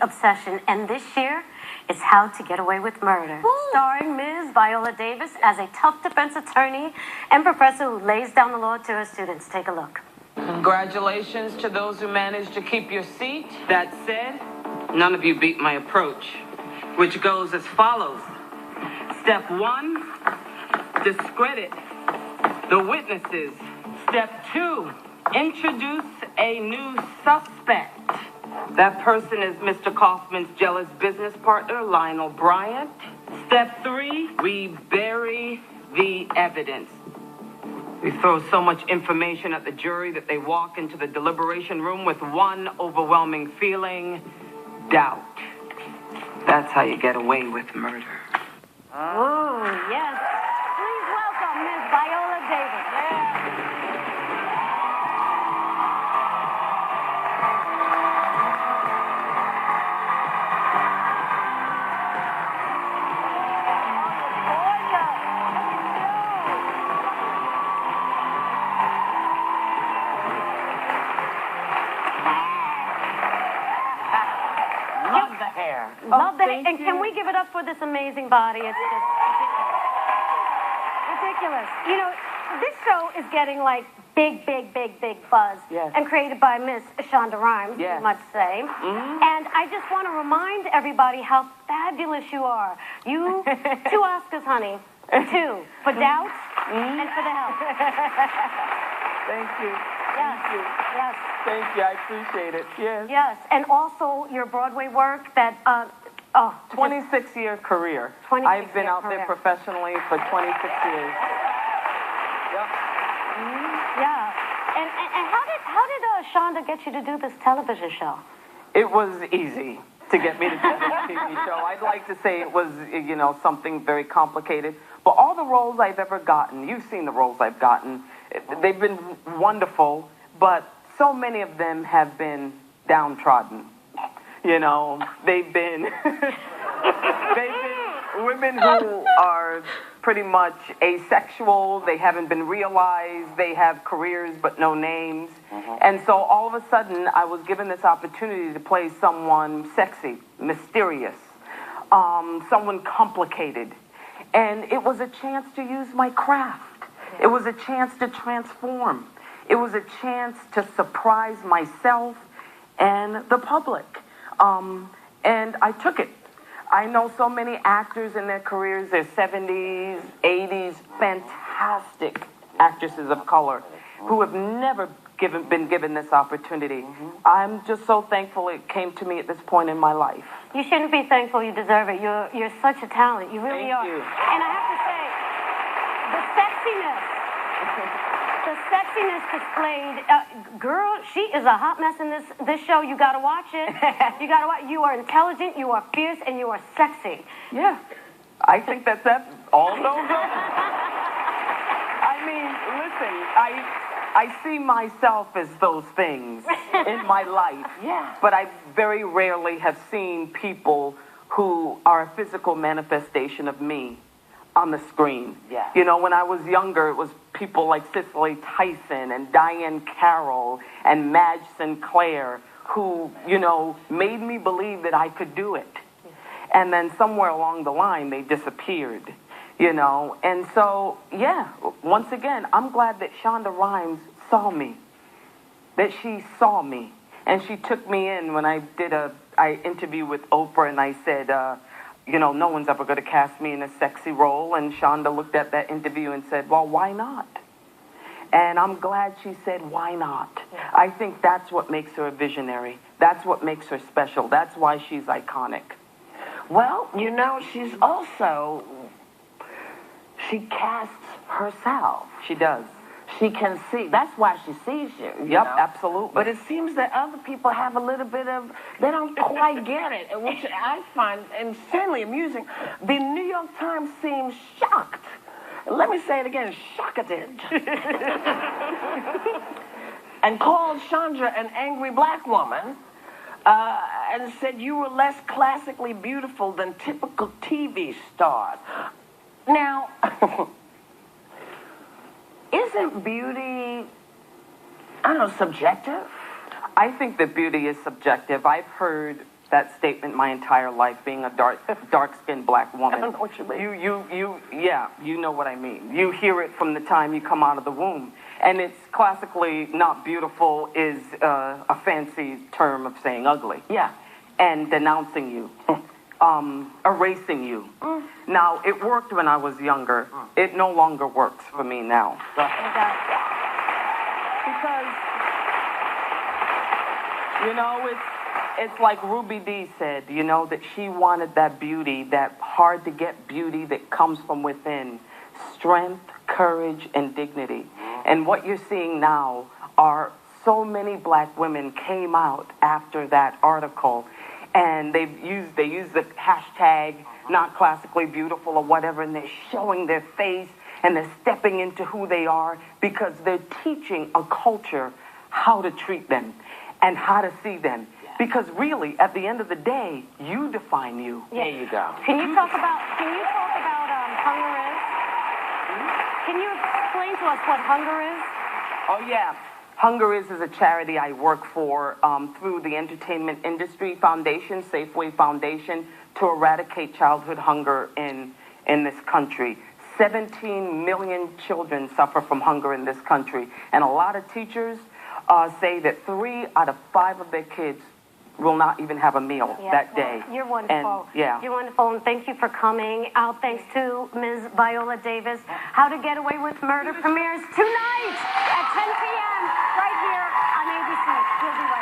Obsession, and this year is How to Get Away with Murder, starring Ms. Viola Davis as a tough defense attorney and professor who lays down the law to her students. Take a look. Congratulations to those who managed to keep your seat. That said, none of you beat my approach, which goes as follows. Step 1, discredit the witnesses. Step 2, introduce a new suspect. That person is Mr. Kaufman's jealous business partner, Lionel Bryant. Step 3, we bury the evidence. We throw so much information at the jury that they walk into the deliberation room with one overwhelming feeling, doubt. That's how you get away with murder. Oh, yes. Please welcome Ms. Viola Davis. Love the hair. Love that. And can we give it up for this amazing body? It's just ridiculous. You know, this show is getting like big buzz. Yes. And created by Miss Shonda Rhimes, Yes. you might say. Mm-hmm. And I just want to remind everybody how fabulous you are. You, 2 Oscars, honey. 2. For Doubt and for The Help. Thank you. Yes. Thank you. Yes. Thank you. I appreciate it. Yes. Yes. And also your Broadway work that, 26-year career. 26-year I've been out career. there professionally for 26 years. Yep. Yeah. And how did Shonda get you to do this television show? It was easy to get me to do this TV show. I'd like to say it was, something very complicated. But all the roles I've ever gotten, you've seen the roles I've gotten, they've been wonderful, but so many of them have been downtrodden. They've been women who are pretty much asexual. They haven't been realized. They have careers but no names. And so all of a sudden, I was given this opportunity to play someone sexy, mysterious, someone complicated. And it was a chance to use my craft. It was a chance to transform. It was a chance to surprise myself and the public. And I took it. I know so many actors in their careers, their 70s, 80s, fantastic actresses of color who have never been given this opportunity. I'm just so thankful it came to me at this point in my life. You shouldn't be thankful. You deserve it. You're such a talent. You really Thank are. you. And I have to say, the sexiness displayed. Girl, she is a hot mess in this show. You got to watch it. You got to watch. You are intelligent. You are fierce, and you are sexy. Yeah, I think that's all those. I mean, listen, I see myself as those things in my life. Yeah. But I very rarely have seen people who are a physical manifestation of me on the screen. Yeah. When I was younger, it was people like Cicely Tyson and Diane Carroll and Madge Sinclair who, made me believe that I could do it. And then somewhere along the line, they disappeared, And so, yeah, once again, I'm glad that Shonda Rhimes saw me, that she saw me. And she took me in when I did I interview with Oprah, and I said, no one's ever going to cast me in a sexy role. And Shonda looked at that interview and said, well, why not? And I'm glad she said, why not? I think that's what makes her a visionary. That's what makes her special. That's why she's iconic. Well, she's also, she casts herself. She does. She can see. That's why she sees you. Yep, absolutely. But it seems that other people have a little bit of, they don't quite get it, which I find insanely amusing. The New York Times seems shocked. Let me say it again, shocketed. And called Chandra an angry black woman, and said you were less classically beautiful than typical TV stars. Now, isn't beauty, subjective? I think that beauty is subjective. I've heard that statement my entire life, being a dark-skinned black woman. I don't know what you mean. Yeah, you know what I mean. You hear it from the time you come out of the womb. And it's classically not beautiful is a fancy term of saying ugly. Yeah. And denouncing you, erasing you. Now, it worked when I was younger. It no longer works for me now. Because, you know, it's like Ruby Dee said, you know, that she wanted that beauty, that hard-to-get beauty that comes from within. Strength, courage, and dignity. And what you're seeing now are so many black women came out after that article, and they use the hashtag not classically beautiful or whatever, and they're showing their face and they're stepping into who they are because they're teaching a culture how to treat them and how to see them. Because really, at the end of the day, you define you. Yeah. There you go. Can you talk about hunger is? Can you explain to us what hunger is? Oh, yeah. Hunger is a charity I work for through the Entertainment Industry Foundation, Safeway Foundation, to eradicate childhood hunger in this country. 17 million children suffer from hunger in this country. And a lot of teachers say that 3 out of 5 of their kids will not even have a meal that day. You're wonderful. And, You're wonderful, and thank you for coming. Our thanks to Ms. Viola Davis. How to Get Away with Murder premieres tonight at 10 p.m. right here on ABC. We'll be right back.